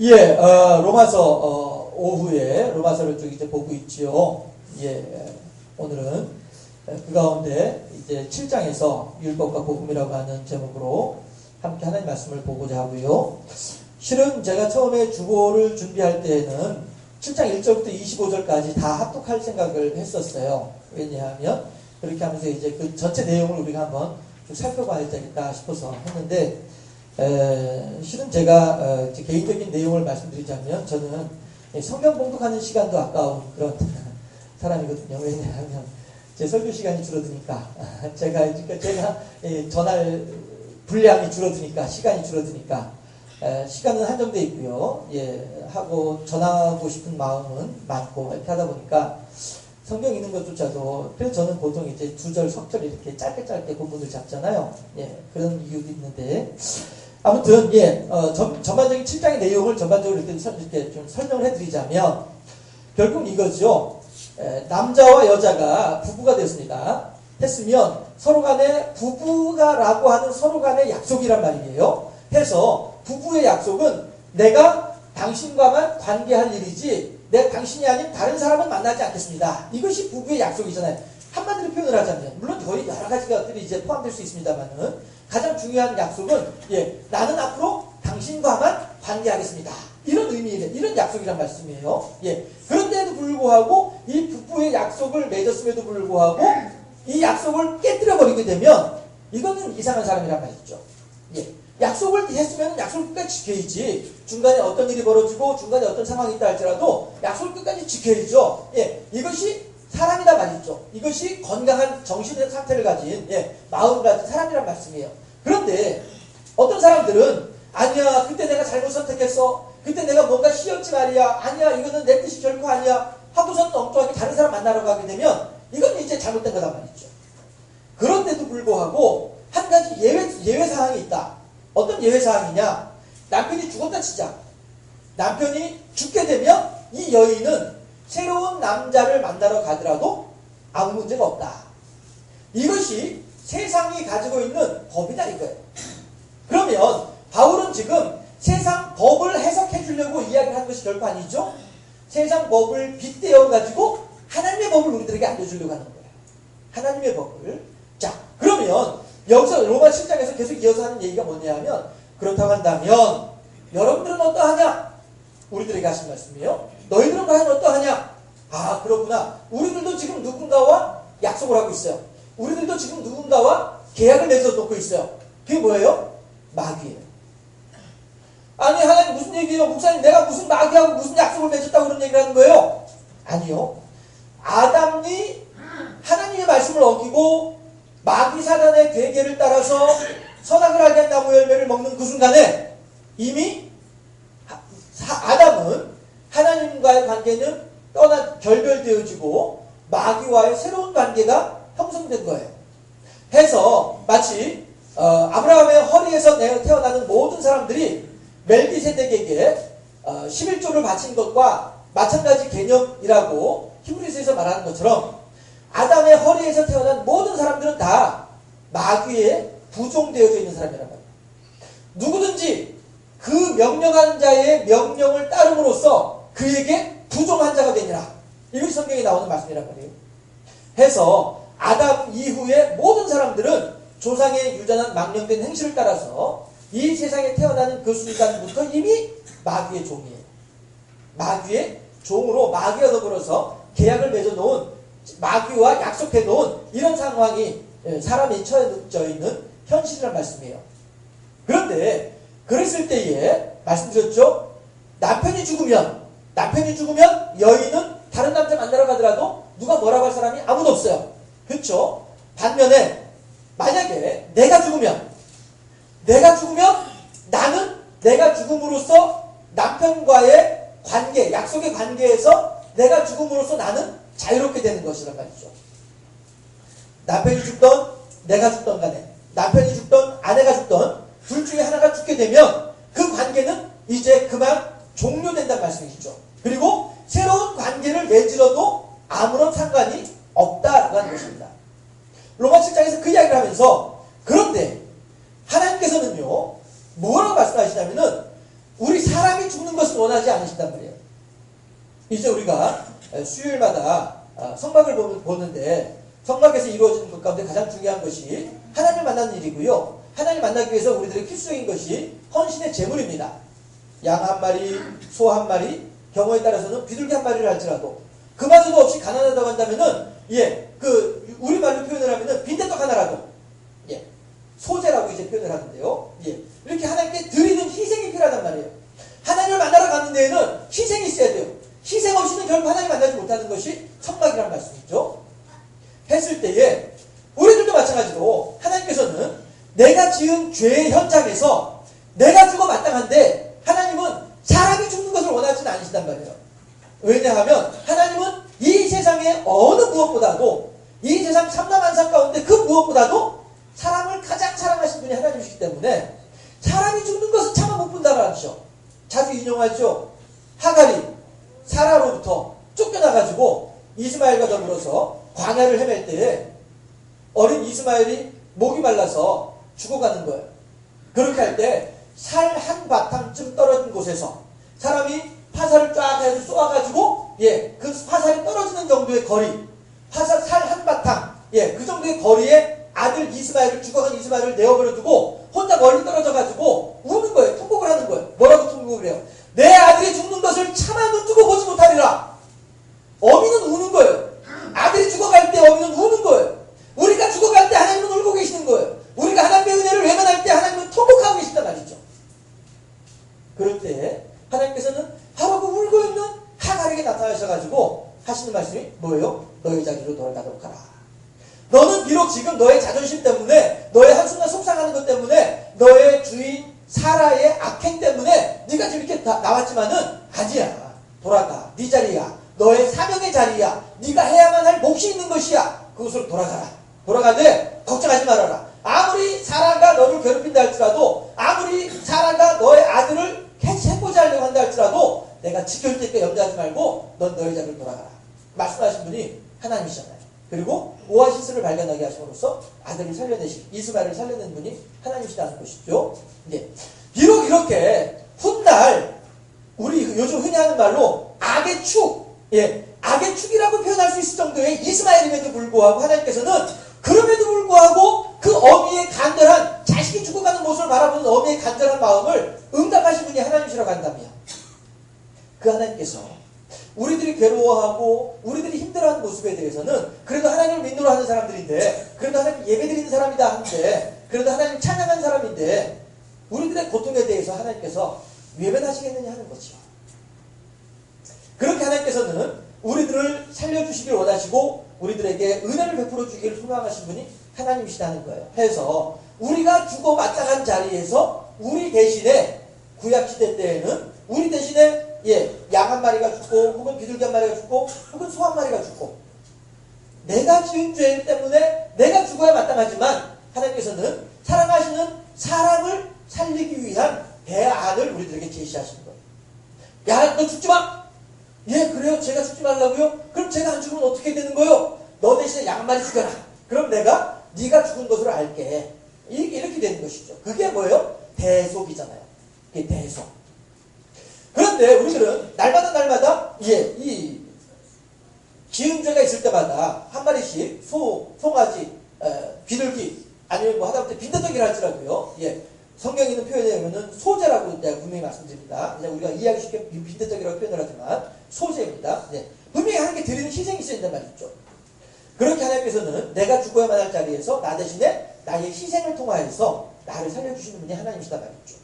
예, 로마서 오후에 로마서를 쭉 이제 보고 있지요. 예, 오늘은 그 가운데 이제 7장에서 율법과 복음이라고 하는 제목으로 함께 하나님 말씀을 보고자 하고요. 실은 제가 처음에 주보를 준비할 때에는 7장 1절부터 25절까지 다 합독할 생각을 했었어요. 왜냐하면 그렇게 하면서 이제 그 전체 내용을 우리가 한번 좀 살펴봐야 되겠다 싶어서 했는데, 실은 제가 개인적인 내용을 말씀드리자면 저는 성경 봉독하는 시간도 아까운 그런 사람이거든요. 왜냐하면 제 설교 시간이 줄어드니까 제가 전할 분량이 줄어드니까, 시간이 줄어드니까 시간은 한정되어 있고요. 예, 하고 전하고 싶은 마음은 많고 이렇게 하다 보니까 성경 읽는 것조차도, 그래서 저는 보통 이제 2절, 석절 이렇게 짧게 본문을 잡잖아요. 예, 그런 이유도 있는데, 아무튼, 예, 전반적인 7장의 내용을 전반적으로 이렇게 좀 설명을 해드리자면, 결국 이거죠. 남자와 여자가 부부가 했으면 서로 간에 부부가라고 하는 서로 간의 약속이란 말이에요. 해서 부부의 약속은 내가 당신과만 관계할 일이지 내가 당신이 아닌 다른 사람은 만나지 않겠습니다. 이것이 부부의 약속이잖아요. 한마디로 표현을 하자면, 물론 거의 여러 가지 것들이 이제 포함될 수 있습니다만은 가장 중요한 약속은, 예, 나는 앞으로 당신과만 관계하겠습니다. 이런 의미의, 이런 약속이란 말씀이에요. 예, 그런데도 불구하고 이 부부의 약속을 맺었음에도 불구하고 이 약속을 깨뜨려버리게 되면 이거는 이상한 사람이란 말이죠. 예, 약속을 했으면 약속을 끝까지 지켜야지. 중간에 어떤 일이 벌어지고 중간에 어떤 상황이 있다 할지라도 약속을 끝까지 지켜야죠. 예, 이것이 사람이란 말이죠. 이것이 건강한 정신의 상태를 가진, 예, 마음을 가진 사람이란 말씀이에요. 그런데 어떤 사람들은 아니야, 그때 내가 잘못 선택했어, 그때 내가 뭔가 쉬었지 말이야, 아니야, 이거는 내 뜻이 결코 아니야 하고서는 엉뚱하게 다른 사람 만나러 가게 되면 이건 이제 잘못된 거란 말이죠. 그런데도 불구하고 한 가지 예외 사항이 있다. 어떤 예외 사항이냐? 남편이 죽었다 치자. 남편이 죽게 되면 이 여인은 새로운 남자를 만나러 가더라도 아무 문제가 없다. 이것이 세상이 가지고 있는 법이다 이거예요. 그러면 바울은 지금 세상 법을 해석해 주려고 이야기를 하는 것이 결코 아니죠. 세상 법을 빗대어 가지고 하나님의 법을 우리들에게 알려주려고 하는 거예요. 하나님의 법을. 자, 그러면 여기서 로마 7장에서 계속 이어서 하는 얘기가 뭐냐 하면, 그렇다고 한다면 여러분들은 어떠하냐? 우리들에게 하신 말씀이에요. 너희들은 과연 어떠하냐? 아, 그렇구나. 우리들도 지금 누군가와 약속을 하고 있어요. 우리들도 지금 누군가와 계약을 맺어놓고 있어요. 그게 뭐예요? 마귀예요. 아니, 하나님 무슨 얘기예요? 목사님, 내가 무슨 마귀하고 무슨 약속을 맺었다고 그런 얘기를 하는 거예요? 아니요. 아담이 하나님의 말씀을 어기고 마귀 사단의 괴계를 따라서 선악을 알게 한 나무 열매를 먹는 그 순간에 이미 아담은 하나님과의 관계는 결별되어지고 마귀와의 새로운 관계가 형성된 거예요. 해서 마치 아브라함의 허리에서 태어나는 모든 사람들이 멜기세덱에게 11조를 바친 것과 마찬가지 개념이라고 히브리서에서 말하는 것처럼, 아담의 허리에서 태어난 모든 사람들은 다 마귀에 부종되어져 있는 사람이란 말이에요. 누구든지 그 명령한 자의 명령을 따름으로써 그에게 부종한 자가 되니라. 이것이 성경에 나오는 말씀이란 말이에요. 해서 아담 이후의 모든 사람들은 조상의 유전한 망령된 행실을 따라서 이 세상에 태어나는 그 순간부터 이미 마귀의 종이에요. 마귀의 종으로, 마귀와 더불어서 계약을 맺어놓은, 마귀와 약속해놓은 이런 상황이 사람이 처해져 있는 현실이란 말씀이에요. 그런데 그랬을 때에 말씀드렸죠. 남편이 죽으면 여인은 다른 남자 만나러 가더라도 누가 뭐라고 할 사람이 아무도 없어요. 그렇죠? 반면에 만약에 내가 죽으면 나는 내가 죽음으로써 남편과의 관계, 약속의 관계에서 내가 죽음으로써 나는 자유롭게 되는 것이란 말이죠. 남편이 죽던 내가 죽던 간에, 남편이 죽던 아내가 죽던 둘 중에 하나가 죽게 되면 그 관계는 이제 그만 종료된다는 말씀이죠. 그리고 새로운 관계를 맺으러도 아무런 상관이 없다라고 하는 것입니다. 로마 7장에서 그 이야기를 하면서, 그런데 하나님께서는요 뭐라고 말씀하시냐면은 우리 사람이 죽는 것을 원하지 않으신단 말이에요. 이제 우리가 수요일마다 성막을 보는데 성막에서 이루어지는 것 가운데 가장 중요한 것이 하나님을 만나는 일이고요. 하나님을 만나기 위해서 우리들의 필수적인 것이 헌신의 제물입니다. 양 한 마리, 소 한 마리, 경우에 따라서는 비둘기 한 마리를 할지라도 그마저도 없이 가난하다고 한다면은 우리말로 표현을 하면은 빈대떡 하나라도 소재라고 이제 표현을 하는데요. 이렇게 하나님께 드리는 희생이 필요하단 말이에요. 하나님을 만나러 가는 데에는 희생이 있어야 돼요. 희생 없이는 결국 하나님 만나지 못하는 것이 성막이라는 말씀이죠. 했을 때에 우리들도 마찬가지로 하나님께서는 내가 지은 죄의 현장에서 내가 죽어 마땅한데 하나님은 사람이 죽는 것을 원하지는 않으신단 말이에요. 왜냐하면 하나님은 이 세상의 어느 무엇보다도 이 세상 삼라만상 가운데 그 무엇보다도 사람을 가장 사랑하신 분이 하나님이시기 때문에 사람이 죽는 것은 차마 못 본다고 하죠. 자주 인용하죠. 하갈이 사라로부터 쫓겨나가지고 이스마엘과 더불어서 광야를 헤맬 때에 어린 이스마엘이 목이 말라서 죽어가는 거예요. 그렇게 할 때 살 한 바탕쯤 떨어진 곳에서 사람이 화살을 쫙 해서 쏘아가지고 그 화살이 떨어지는 정도의 거리, 살 한 바탕 그 정도의 거리에 아들 이스마엘을 죽어간 이스마엘을 내어버려두고 혼자 멀리 떨어져가지고 우는 거예요. 통곡을 하는 거예요. 뭐라고 통곡을 해요? 내 아들이 죽는 것을 차마 눈뜨고 보지 못하리라. 어미는 우는 거예요. 아들이 죽어갈 때 어미는 우는 거예요. 우리가 죽어갈 때 하나님은 울고 계시는 거예요. 우리가 하나님의 은혜를 외면할 때 하나님은 통곡하고 계신단 말이죠. 그럴 때 하나님께서는 바로 그 울고 있는 하갈에게 나타나셔가지고 하시는 말씀이 뭐예요? 너의 자리로 돌아가도록 하라. 너는 비록 지금 너의 자존심 때문에 너의 한순간 속상하는 것 때문에 너의 주인 사라의 악행 때문에 네가 지금 이렇게 나왔지만은 아니야. 돌아가. 네 자리야. 너의 사명의 자리야. 네가 해야만 할 몫이 있는 것이야. 그곳으로 돌아가라. 돌아가되 걱정하지 말아라. 아무리 사라가 너를 괴롭힌다 할지라도 아무리 사라가 너의 아들을 해코지 하려고 한다 할지라도 내가 지켜줄 테니까 염려하지 말고 넌 너의 자리로 돌아가라. 말씀하신 분이 하나님이시잖아요. 그리고 오아시스를 발견하게 하심으로써 아들을 살려내신 이스마엘을 살려낸 분이 하나님이시다는 것이죠. 비록 이렇게 훗날 우리 요즘 흔히 하는 말로 악의 축, 악의 축이라고 표현할 수 있을 정도의 이스마엘임에도 불구하고 하나님께서는 그럼에도 불구하고 그 어미의 간절한 자식이 죽어가는 모습을 바라보는 어미의 간절한 마음을 응답하신 분이 하나님이시라고 한다면 그 하나님께서 우리들이 괴로워하고 우리들이 힘들어하는 모습에 대해서는 그래도 하나님을 믿노라 하는 사람들인데 그래도 하나님 예배드리는 사람이다 하는데 그래도 하나님 찬양하는 사람인데 우리들의 고통에 대해서 하나님께서 외면하시겠느냐 하는 거죠. 그렇게 하나님께서는 우리들을 살려주시길 원하시고 우리들에게 은혜를 베풀어 주기를 소망하신 분이 하나님이시다는 거예요. 해서 우리가 죽어 마땅한 자리에서 우리 대신에 구약시대 때에는 우리 대신에 양 한 마리가 죽고 혹은 비둘기 한 마리가 죽고 혹은 소 한 마리가 죽고 내가 지은 죄 때문에 내가 죽어야 마땅하지만 하나님께서는 사랑하시는 사람을 살리기 위한 대안을 우리들에게 제시하시는 거예요. 야, 너 죽지 마! 그래요? 제가 죽지 말라고요? 그럼 제가 안 죽으면 어떻게 되는 거요? 너 대신에 양 한 마리 죽여라. 그럼 내가 네가 죽은 것으로 알게. 이렇게 되는 것이죠. 그게 뭐예요? 대속이잖아요. 이게 대속. 그런데 우리들은 날마다 이 지은 죄가 있을 때마다 한 마리씩 송아지, 비둘기 아니면 뭐 하다못해 빈대떡이라 할지라도요. 성경에 있는 표현에 의하면 소재라고 내가 분명히 말씀드립니다. 우리가 이해하기 쉽게 빈대떡이라고 표현을 하지만 소재입니다. 분명히 하나님께 드리는 희생이 있어야 된단 말이죠. 그렇게 하나님께서는 내가 죽어야만 할 자리에서 나 대신에 나의 희생을 통하여서 나를 살려주시는 분이 하나님이시다 말이죠.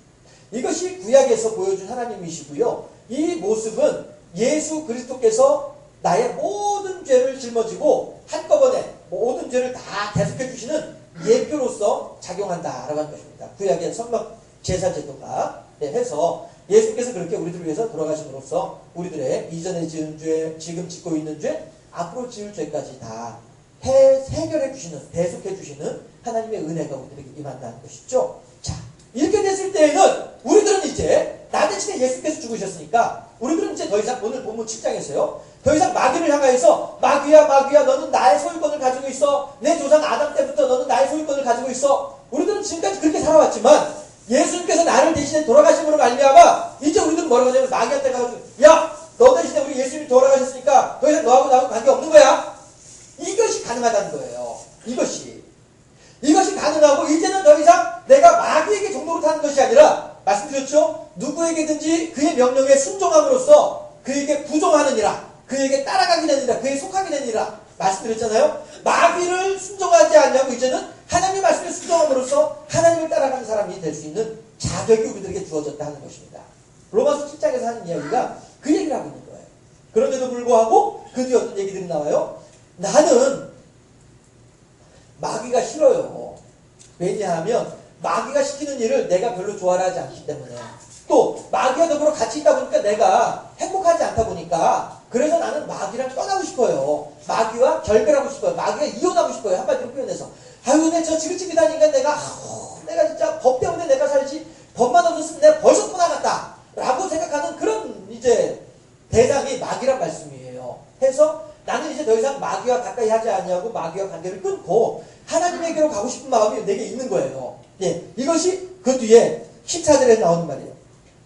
이것이 구약에서 보여준 하나님이시고요. 이 모습은 예수 그리스도께서 나의 모든 죄를 짊어지고 한꺼번에 모든 죄를 다 대속해 주시는 예표로서 작용한다라고 하는 것입니다. 구약의 성막 제사 제도가 해서 예수께서 그렇게 우리들을 위해서 돌아가심으로써 우리들의 이전에 지은 죄, 지금 짓고 있는 죄, 앞으로 지을 죄까지 다 해결해 주시는, 대속해 주시는 하나님의 은혜가 우리들에게 임한다는 것이죠. 자, 이렇게 됐을 때에는 우리들은 이제 나 대신에 예수께서 죽으셨으니까 우리들은 이제 더 이상 오늘 본문 7장에서요. 더 이상 마귀를 향하여서 마귀야 너는 나의 소유권을 가지고 있어. 내 조상 아담 때부터 너는 나의 소유권을 가지고 있어. 우리들은 지금까지 그렇게 살아왔지만 예수님께서 나를 대신에 돌아가심으로 말미암아 이제 우리들은 뭐라고 하냐면 마귀한테 가가지고 야! 너 대신에 우리 예수님이 돌아가셨으니까 더 이상 너하고 나하고 관계 없는 거야. 이것이 가능하다는 거예요. 이것이 가능하고 이제는 더 이상 내가 마귀에게 종로를 타는 것이 아니라 말씀드렸죠? 누구에게든지 그의 명령에 순종함으로써 그에게 부종하느니라, 그에게 따라가게 되느니라, 그에게 속하게 되느니라 말씀드렸잖아요. 마귀를 순종하지 않냐고 이제는 하나님의 말씀에 순종함으로써 하나님을 따라가는 사람이 될 수 있는 자격이 우리들에게 주어졌다 하는 것입니다. 로마서 7장에서 하는 이야기가 그 얘기를 하고 있는 거예요. 그런데도 불구하고 그 뒤에 어떤 얘기들이 나와요? 나는 마귀가 싫어요. 왜냐하면 마귀가 시키는 일을 내가 별로 좋아하지 않기 때문에, 또 마귀와 더불어 같이 있다 보니까 내가 행복하지 않다 보니까, 그래서 나는 마귀랑 떠나고 싶어요. 마귀와 결별하고 싶어요. 마귀가 이혼하고 싶어요. 한마디로 표현해서. 아유, 근데 저 지긋지긋 하니까 내가 진짜 법 때문에 내가 살지, 법만 없었으면 내가 벌써 떠나갔다 라고 생각하는 그런 이제 대상이 마귀란 말씀이에요. 해서 나는 이제 더 이상 마귀와 가까이 하지 않냐고 마귀와 관계를 끊고 하나님에게로 가고 싶은 마음이 내게 있는 거예요. 예, 이것이 그 뒤에 14절에 나오는 말이에요.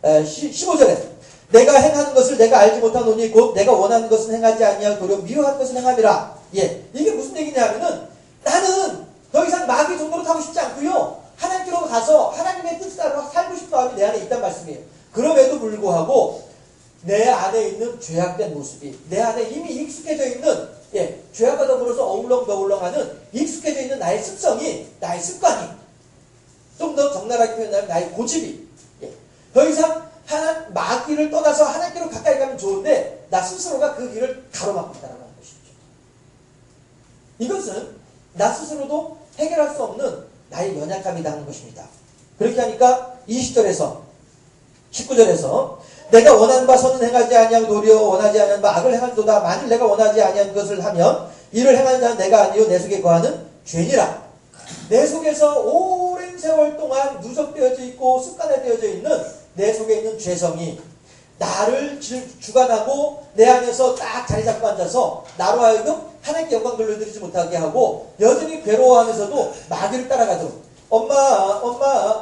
15절에 내가 행하는 것을 내가 알지 못하노니 곧 내가 원하는 것은 행하지 아니하고 도리어 미워하는 것은 행함이라. 예, 이게 무슨 얘기냐면은 나는 더 이상 마귀 정도로 타고 싶지 않고요. 하나님께로 가서 하나님의 뜻을 따라 살고 싶은 마음이 내 안에 있단 말씀이에요. 그럼에도 불구하고 내 안에 있는 죄악된 모습이, 내 안에 이미 익숙해져 있는, 예, 죄악과 더불어서 어울렁더울렁하는 익숙해져 있는 나의 습성이, 나의 습관이, 좀 더 적나라하게 표현하면 나의 고집이, 예, 더 이상 마귀를 떠나서 하나님께로 가까이 가면 좋은데 나 스스로가 그 길을 가로막고 있다는 것이죠. 이것은 나 스스로도 해결할 수 없는 나의 연약함이다 하는 것입니다. 그렇게 하니까 20절에서 19절에서 내가 원하는 바 선은 행하지 아니하고 도리어 원하지 아니하는 바 악을 행한도다. 만일 내가 원하지 아니한 것을 하면 이를 행하는 자는 내가 아니요 내 속에 거하는 죄니라. 내 속에서 오랜 세월 동안 누적되어져 있고 습관화되어져 있는 내 속에 있는 죄성이 나를 주관하고 내 안에서 딱 자리 잡고 앉아서 나로 하여금 하나님께 영광 돌려드리지 못하게 하고 여전히 괴로워하면서도 마귀를 따라가도록. 엄마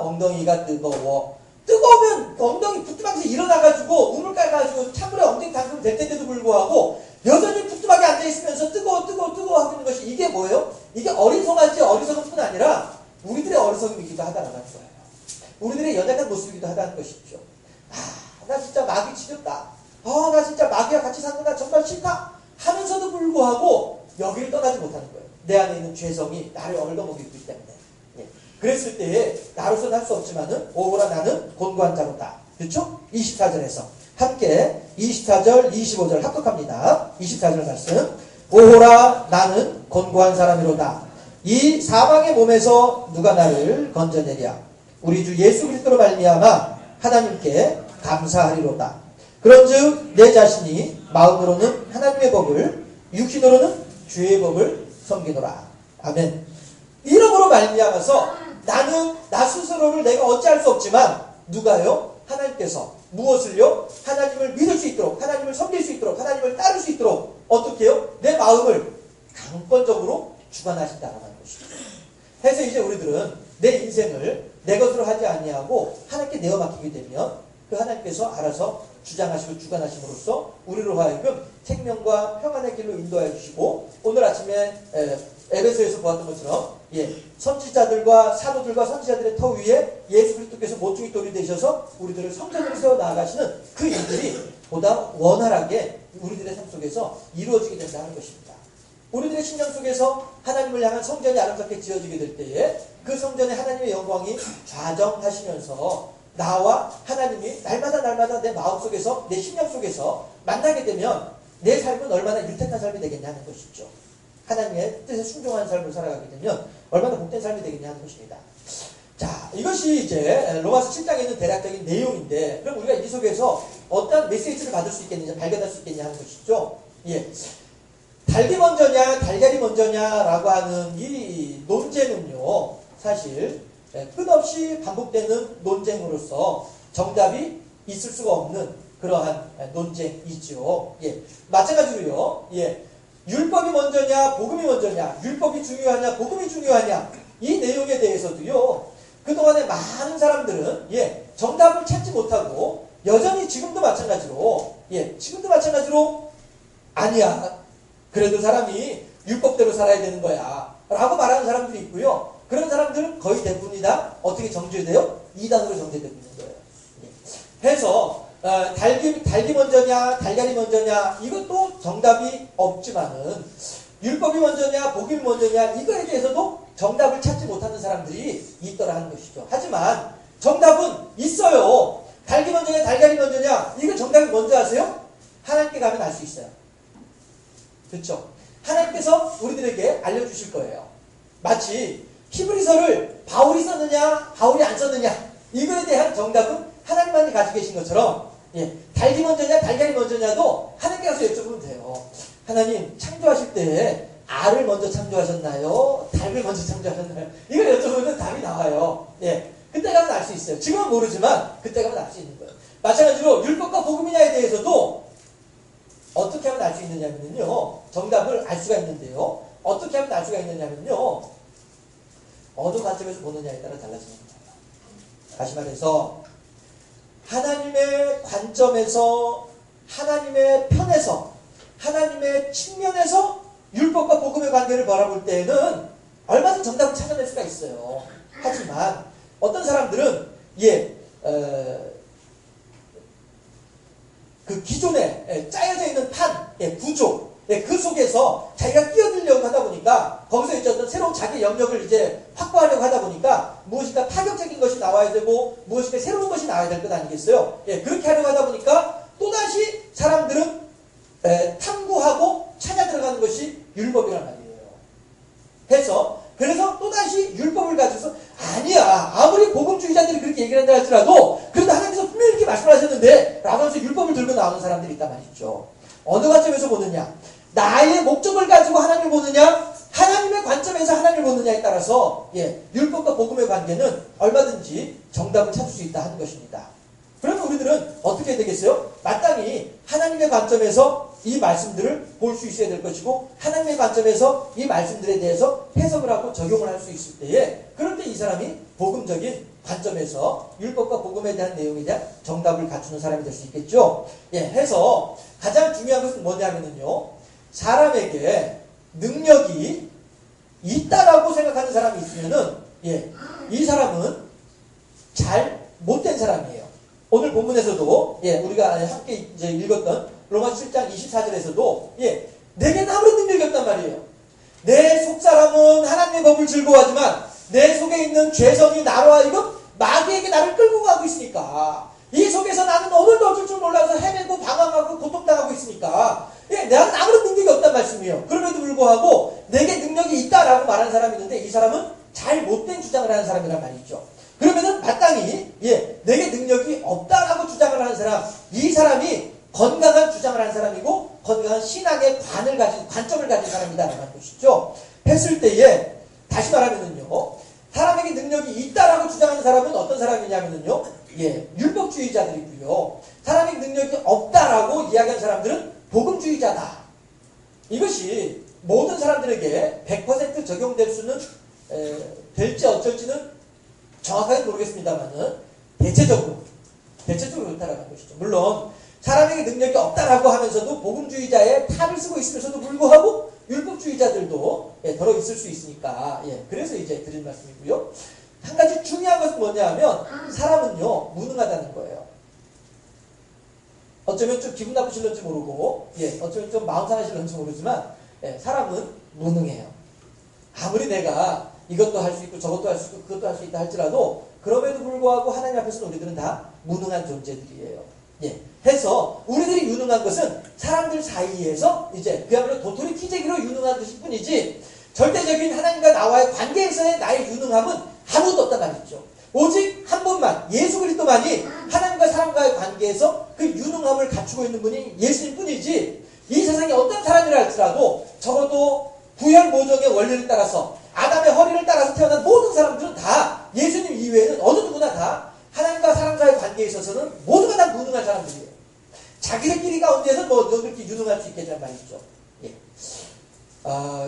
엉덩이가 뜨거워. 뜨거우면 엉덩이 부뚜막에서 일어나가지고 우물 깔아가지고 찬물에 엉덩이 담그면 될 텐데도 불구하고 여전히 부뚜막에 앉아있으면서 뜨거워 하고 있는 것이 이게 뭐예요? 이게 어리석은지 어리석은 뿐 아니라 우리들의 어리석음이기도 하다라는 거예요. 우리들의 연약한 모습이기도 하다는 것이죠. 나 진짜 마귀 지겹다. 나 진짜 마귀와 같이 사는 거 정말 싫다 하면서도 불구하고 여기를 떠나지 못하는 거예요. 내 안에 있는 죄성이 나를 얼거먹이고 있기 때문에. 그랬을 때에 나로서는 할 수 없지만은 오호라 나는 곤고한 자로다. 그렇죠? 24절에서 함께 24절 25절 합독합니다. 24절 말씀. 오호라 나는 곤고한 사람이로다. 이 사망의 몸에서 누가 나를 건져내랴. 우리 주 예수 그리스도로 말미암아 하나님께 감사하리로다. 그런즉 내 자신이 마음으로는 하나님의 법을, 육신으로는 주의 법을 섬기노라. 아멘. 이름으로 말미암아서 나는 나 스스로를 내가 어찌할 수 없지만 누가요? 하나님께서 무엇을요? 하나님을 믿을 수 있도록, 하나님을 섬길 수 있도록, 하나님을 따를 수 있도록 어떻게 해요? 내 마음을 강권적으로 주관하신다라는 것이죠. 해서 이제 우리들은 내 인생을 내 것으로 하지 아니하고 하나님께 내어 맡기게 되면 그 하나님께서 알아서 주장하시고 주관하심으로써 우리로 하여금 생명과 평안의 길로 인도하여 주시고, 오늘 아침에 에베소에서 보았던 것처럼 선지자들과 사도들과 선지자들의 터 위에 예수 그리스도께서 모퉁이 돌이 되셔서 우리들을 성전으로 세워 나아가시는 그 일들이 보다 원활하게 우리들의 삶 속에서 이루어지게 된다는 것입니다. 우리들의 심령 속에서 하나님을 향한 성전이 아름답게 지어지게 될 때에 그 성전에 하나님의 영광이 좌정하시면서 나와 하나님이 날마다 내 마음속에서, 내 심령 속에서 만나게 되면 내 삶은 얼마나 유택한 삶이 되겠냐는 것이죠. 하나님의 뜻에 순종하는 삶을 살아가게 되면 얼마나 복된 삶이 되겠냐 하는 것입니다. 자, 이것이 이제 로마서 7장에 있는 대략적인 내용인데, 그럼 우리가 이 속에서 어떤 메시지를 받을 수 있겠느냐, 발견할 수 있겠냐 하는 것이죠. 닭이 먼저냐 달걀이 먼저냐라고 하는 이 논쟁은요, 사실 끝없이 반복되는 논쟁으로서 정답이 있을 수가 없는 그러한 논쟁이죠. 마찬가지로요, 율법이 먼저냐 복음이 먼저냐, 율법이 중요하냐 복음이 중요하냐, 이 내용에 대해서도요 그동안에 많은 사람들은 정답을 찾지 못하고 여전히 지금도 마찬가지로 아니야. 그래도 사람이 율법대로 살아야 되는 거야. 라고 말하는 사람들이 있고요. 그런 사람들은 거의 대부분이 다 어떻게 정죄돼요? 이단으로 정죄되고 있는 거예요. 해서 닭이 먼저냐 달걀이 먼저냐 이것도 정답이 없지만은 율법이 먼저냐 복음이 먼저냐 이거에 대해서도 정답을 찾지 못하는 사람들이 있더라 하는 것이죠. 하지만 정답은 있어요. 닭이 먼저냐 달걀이 먼저냐 이거 정답이 뭔지 아세요? 하나님께 가면 알 수 있어요. 그렇죠? 하나님께서 우리들에게 알려주실 거예요. 마치 히브리서를 바울이 썼느냐 바울이 안 썼느냐 이거에 대한 정답은 하나님만이 가지고 계신 것처럼 닭이 먼저냐 달걀이 먼저냐도 하나님께 가서 여쭤보면 돼요. 하나님 창조하실 때 알을 먼저 창조하셨나요? 닭을 먼저 창조하셨나요? 이걸 여쭤보면 답이 나와요. 그때 가면 알 수 있어요. 지금은 모르지만 그때 가면 알 수 있는 거예요. 마찬가지로 율법과 복음이냐에 대해서도 어떻게 하면 알 수 있느냐면요. 정답을 알 수가 있는데요. 어떻게 하면 알 수가 있느냐면요. 어느 관점에서 보느냐에 따라 달라지는 거예요. 다시 말해서 하나님의 관점에서 하나님의 편에서 하나님의 측면에서 율법과 복음의 관계를 바라볼 때에는 얼마든지 정답을 찾아낼 수가 있어요. 하지만 어떤 사람들은 그 기존에 짜여져 있는 판, 구조, 그 속에서 자기가 끼어들려고 하다 보니까 거기서 이제 어떤 새로운 자기 영역을 이제 확보하려고 하다 보니까 무엇인가 파격적인 것이 나와야 되고 무엇인가 새로운 것이 나와야 될 것 아니겠어요? 그렇게 하려고 하다 보니까 또다시 사람들은 탐구하고 찾아 들어가는 것이 율법이란 말이에요. 그래서 또다시 율법을 가지고서 아니야 아무리 복음주의자들이 그렇게 얘기를 한다 할지라도 그래도 하나님께서 분명히 이렇게 말씀하셨는데 라고 하면서 율법을 들고 나오는 사람들이 있단 말이죠. 어느 관점에서 보느냐 나의 목적을 가지고 하나님을 보느냐 하나님의 관점에서 하나님을 보느냐에 따라서 율법과 복음의 관계는 얼마든지 정답을 찾을 수 있다 하는 것입니다. 그러면 우리들은 어떻게 해야 되겠어요? 마땅히 하나님의 관점에서 이 말씀들을 볼 수 있어야 될 것이고 하나님의 관점에서 이 말씀들에 대해서 해석을 하고 적용을 할 수 있을 때에 그럴 때 이 사람이 복음적인 관점에서 율법과 복음에 대한 내용에 대한 정답을 갖추는 사람이 될 수 있겠죠. 해서 가장 중요한 것은 뭐냐면요. 사람에게 능력이 있다라고 생각하는 사람이 있으면은 이 사람은 잘 못된 사람이에요. 오늘 본문에서도 우리가 함께 이제 읽었던 로마서 7장 24절에서도 내게는 아무런 능력이 없단 말이에요. 내 속사람은 하나님의 법을 즐거워하지만 내 속에 있는 죄성이 나로 하여금 마귀에게 나를 끌고 가고 있으니까 이 속에서 나는 오늘도 어쩔 줄 몰라서 헤매고 방황하고 고통당하고 있으니까 나는 아무런 능력이 없단 말씀이에요. 그럼에도 불구하고 내게 능력이 있다라고 말하는 사람이 있는데 이 사람은 잘 못된 주장을 하는 사람이란 말이죠. 그러면은 마땅히 내게 능력이 없다라고 주장을 하는 사람 이 사람이 건강한 주장을 하는 사람이고 건강한 신앙의 관점을 가진 사람이다라는 것이죠. 했을 때에 다시 말하면은요 사람에게 능력이 있다라고 주장하는 사람은 어떤 사람이냐면은요 율법주의자들이고요 사람에게 능력이 없다라고 이야기하는 사람들은 복음주의자다. 이것이 모든 사람들에게 100% 적용될 수는 될지 어쩔지는 정확하게 모르겠습니다만은 대체적으로 그렇다라는 것이죠. 물론 사람에게 능력이 없다라고 하면서도 복음주의자의 탈을 쓰고 있으면서도 불구하고 율법주의자들도 더러 있을 수 있으니까 그래서 이제 드린 말씀이고요. 한 가지 중요한 것은 뭐냐 하면 사람은요 무능하다는 거예요. 어쩌면 좀 기분 나쁘실런지 모르고 어쩌면 좀 마음 상하실런지 모르지만 사람은 무능해요. 아무리 내가 이것도 할 수 있고 저것도 할 수 있고 그것도 할 수 있다 할지라도 그럼에도 불구하고 하나님 앞에서는 우리들은 다 무능한 존재들이에요. 해서 우리들이 유능한 것은 사람들 사이에서 이제 그야말로 도토리 키재기로 유능한 것일 뿐이지 절대적인 하나님과 나와의 관계에서의 나의 유능함은 아무것도 없단 말이죠. 오직 한 분만 예수 그리스도만이 하나님과 사람과의 관계에서 그 유능함을 갖추고 있는 분이 예수님 뿐이지 이 세상에 어떤 사람이라 할지라도 적어도 부혈 모종의 원리를 따라서 아담의 허리를 따라서 태어난 모든 사람들은 다 예수님 이외에는 어느 누구나 다 하나님과 사람과의 관계에 있어서는 모두가 다 무능한 사람들이에요. 자기들끼리 가운데서 뭐 그렇게 유능할 수 있겠냐는 말이죠.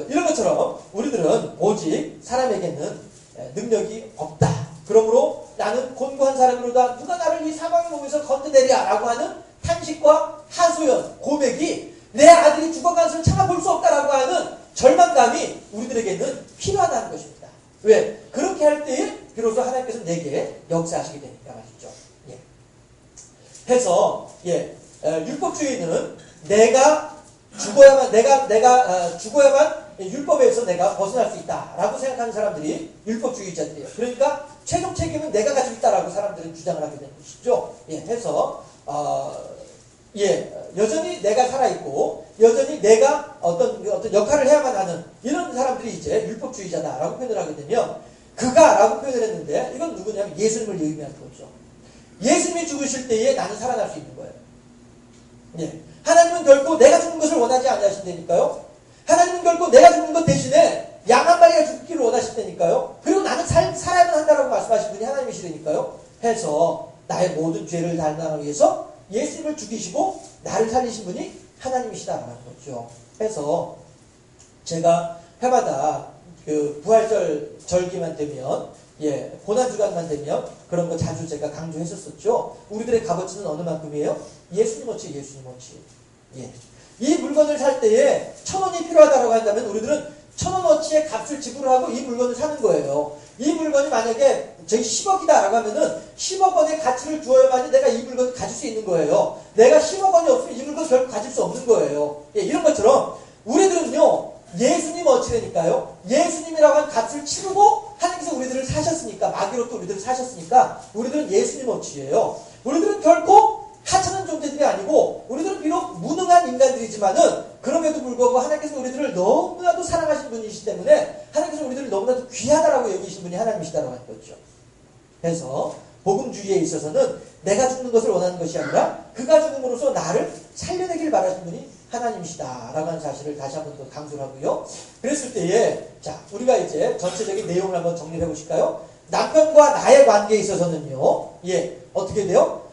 이런 것처럼 우리들은 오직 사람에게는 능력이 없다. 그러므로 나는 곤고한 사람으로다. 누가 나를 이 사망의 몸에서 건져내랴 라고 하는 탄식과 하소연, 고백이 내 아들이 죽어간 것을 참아볼 수 없다라고 하는 절망감이 우리들에게는 필요하다는 것입니다. 왜? 그렇게 할 때에 비로소 하나님께서 내게 역사하시게 되니까 말이죠. 예. 해서 율법주의는 내가 죽어야만 율법에서 내가 벗어날 수 있다라고 생각하는 사람들이 율법주의자들이에요. 그러니까 최종 책임은 내가 가지고 있다라고 사람들은 주장을 하게 되는 것이죠. 해서 여전히 내가 살아있고 여전히 내가 어떤 역할을 해야만 하는 이런 사람들이 이제 율법주의자다라고 표현을 하게 되면 그가라고 표현을 했는데 이건 누구냐면 예수님을 의미하는 거죠. 예수님이 죽으실 때에 나는 살아날 수 있는 거예요. 하나님은 결코 내가 죽는 것을 원하지 않으신다니까요. 하나님은 결코 내가 죽는 것 대신에 양 한 마리가 죽기를 원하신다니까요. 그리고 나는 살아야만 한다라고 말씀하신 분이 하나님이시라니까요. 해서 나의 모든 죄를 담당하기 위해서 예수님을 죽이시고 나를 살리신 분이 하나님이시다라는 거죠. 해서 제가 해마다 그 부활절 절기만 되면 고난주간만 되면 그런 거 자주 제가 강조했었었죠. 우리들의 값어치는 어느 만큼이에요? 예수님어치. 이 물건을 살 때에 1,000원이 필요하다고 한다면 우리들은 1,000원어치의 값을 지불하고 이 물건을 사는 거예요. 이 물건이 만약에 저희 10억이다라고 하면은 10억 원의 가치를 주어야만이 내가 이 물건을 가질 수 있는 거예요. 내가 10억 원이 없으면 이 물건을 결국 가질 수 없는 거예요. 이런 것처럼 우리들은요, 예수님 어치라니까요. 예수님이라고 하는 값을 치르고 하나님께서 우리들을 사셨으니까, 마귀로 또 우리들을 사셨으니까 우리들은 예수님 어치예요. 우리들은 결코 하찮은 존재들이 아니고 우리들은 비록 무능한 인간들이지만은 그럼에도 불구하고 하나님께서 우리들을 너무나도 사랑하신 분이시기 때문에 하나님께서 우리들을 너무나도 귀하다라고 여기신 분이 하나님이시다라고 하는 거죠. 그래서 복음주의에 있어서는 내가 죽는 것을 원하는 것이 아니라 그가 죽음으로써 나를 살려내길 바라시는 분이 하나님이시다라고 하는 사실을 다시 한번 더 강조를 하고요. 그랬을 때에 자 우리가 이제 전체적인 내용을 한번 정리를 해보실까요? 남편과 나의 관계에 있어서는요. 어떻게 돼요?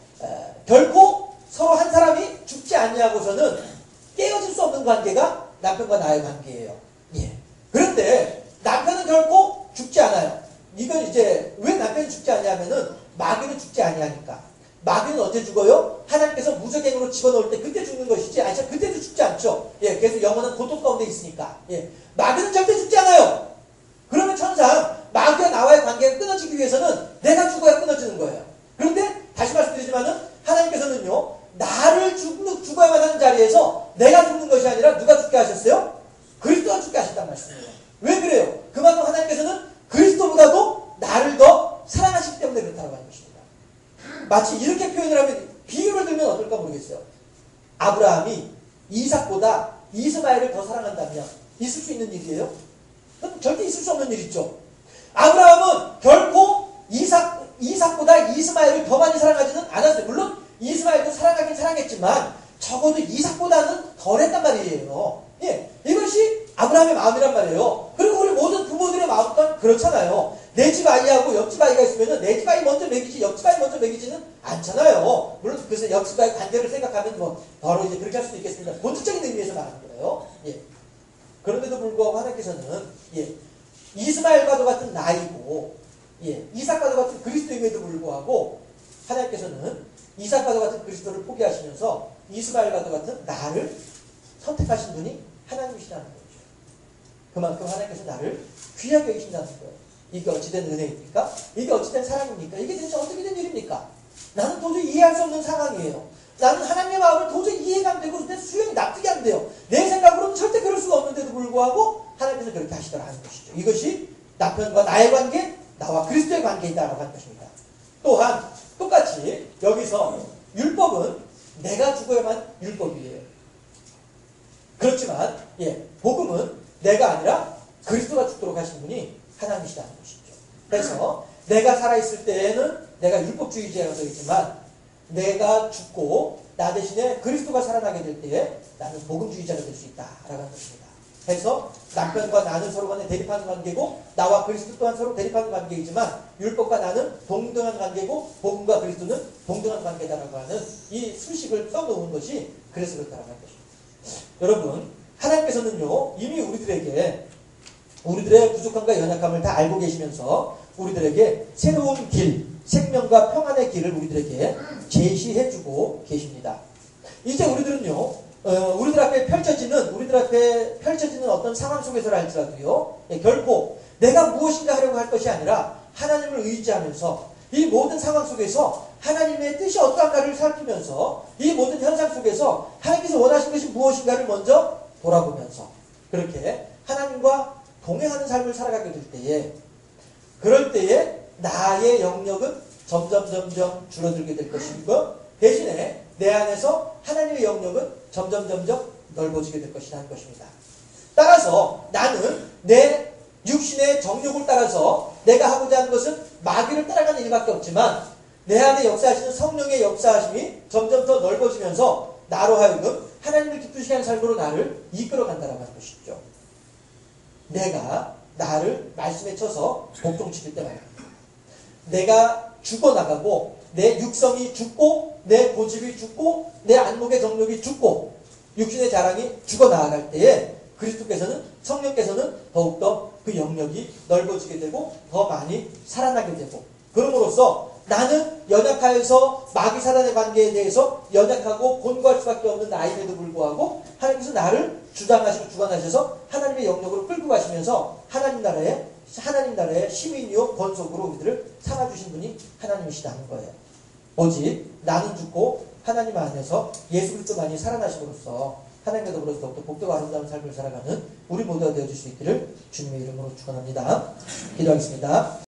결코 서로 한 사람이 죽지 않냐고서는 깨어질 수 없는 관계가 남편과 나의 관계예요. 그런데 남편은 결코 죽지 않아요. 이건 이제 왜 남편이 죽지 않냐면은 마귀는 죽지 아니하니까. 마귀는 언제 죽어요? 하나님께서 무적행으로 집어넣을 때 그때 죽는 것이지. 그때도 죽지 않죠. 그래서 영원한 고통 가운데 있으니까. 마귀는 절대 죽지 않아요. 그러면 천상 마귀와 나와의 관계가 끊어지기 위해서는 내가 죽어야 끊어지는 거예요. 그런데 다시 말씀드리지만은 하나님께서는요, 나를 죽어야만 하는 자리에서 내가 죽는 것이 아니라 누가 죽게 하셨어요? 그리스도가 죽게 하셨단 말씀이에요. 왜 그래요? 그만큼 하나님께서는 그리스도보다도 나를 더 사랑하시기 때문에 그렇다고 하는 것입니다. 마치 이렇게 표현을 하면, 비유를 들면 어떨까 모르겠어요. 아브라함이 이삭보다 이스마엘을 더 사랑한다면 있을 수 있는 일이에요? 그건 절대 있을 수 없는 일이죠. 아브라함은 결코 이삭보다 이스마엘을 더 많이 사랑하지는 않았어요. 물론 이스마엘도 사랑하긴 사랑했지만 적어도 이삭보다는 덜했단 말이에요. 이것이 아브라함의 마음이란 말이에요. 그리고 우리 모든 부모들의 마음 또한 그렇잖아요. 내 집 아이하고 옆집 아이가 있으면 내 집 아이 먼저 먹이지 옆집 아이 먼저 먹이지는 않잖아요. 물론 그래서 옆집 아이 관계를 생각하면 바로 이제 그렇게 할 수도 있겠습니다. 본질적인 의미에서 말하는 거예요. 그런데도 불구하고 하나님께서는 이스마엘과도 같은 나이고 이삭과도 같은 그리스도임에도 불구하고 하나님께서는 이삭과도 같은 그리스도를 포기하시면서 이스마엘과도 같은 나를 선택하신 분이 하나님이시라는 거죠. 그만큼 하나님께서 나를 귀하게 여기신다는 거예요. 이게 어찌된 은혜입니까? 이게 어찌된 사랑입니까? 이게 대체 어떻게 된 일입니까? 나는 도저히 이해할 수 없는 상황이에요. 나는 하나님의 마음을 도저히 이해가 안 되고 내 수용이 납득이 안 돼요. 내 생각으로는 절대 그럴 수가 없는데도 불구하고 하나님께서 그렇게 하시더라는 것이죠. 이것이 남편과 나의 관계, 나와 그리스도의 관계이다라고 하는 것입니다. 또한 똑같이 여기서 율법은 내가 죽어야만 율법이에요. 그렇지만 복음은 내가 아니라 그리스도가 죽도록 하신 분이 하나님이시다는 것이죠. 그래서 내가 살아있을 때에는 내가 율법주의자가 되겠지만 내가 죽고 나 대신에 그리스도가 살아나게 될 때에 나는 복음주의자가 될 수 있다라고 하는 것입니다. 그래서 남편과 나는 서로 간에 대립하는 관계고 나와 그리스도 또한 서로 대립하는 관계이지만 율법과 나는 동등한 관계고 복음과 그리스도는 동등한 관계다라고 하는 이 수식을 써놓은 것이 그래서 그렇다라고 하는 것입니다. 여러분 하나님께서는요 이미 우리들의 부족함과 연약함을 다 알고 계시면서 우리들에게 새로운 길, 생명과 평안의 길을 우리들에게 제시해주고 계십니다. 이제 우리들은요, 우리들 앞에 펼쳐지는 어떤 상황 속에서라 할지라도요, 결코 내가 무엇인가 하려고 할 것이 아니라 하나님을 의지하면서 이 모든 상황 속에서 하나님의 뜻이 어떠한가를 살피면서 이 모든 현상 속에서 하나님께서 원하신 것이 무엇인가를 먼저 돌아보면서 그렇게 하나님과 동행하는 삶을 살아가게 될 때에, 그럴 때에 나의 영역은 점점 줄어들게 될 것이고, 대신에 내 안에서 하나님의 영역은 점점 넓어지게 될 것이라는 것입니다. 따라서 나는 내 육신의 정욕을 따라서 내가 하고자 하는 것은 마귀를 따라가는 일밖에 없지만, 내 안에 역사하시는 성령의 역사하심이 점점 더 넓어지면서 나로 하여금 하나님을 기쁘시게 하는 삶으로 나를 이끌어간다는 것이죠. 내가 나를 말씀에 쳐서 복종시킬 때 말입니다. 내가 죽어나가고 내 육성이 죽고 내 고집이 죽고 내 안목의 정욕이 죽고 육신의 자랑이 죽어나갈 때에 그리스도께서는, 성령께서는 더욱더 그 영역이 넓어지게 되고 더 많이 살아나게 되고, 그럼으로써 나는 연약하여서 마귀 사단의 관계에 대해서 연약하고 곤고할 수밖에 없는 나임에도 불구하고 하나님께서 나를 주장하시고 주관하셔서 하나님의 영역으로 끌고 가시면서 하나님 나라의 시민이요 권속으로 우리들을 삼아주신 분이 하나님이시다는 거예요. 오직 나는 죽고 하나님 안에서 예수 그리스도만이 살아나심으로써 하나님과 더불어서 더욱더 복되고 아름다운 삶을 살아가는 우리 모두가 되어줄 수 있기를 주님의 이름으로 축원합니다. 기도하겠습니다.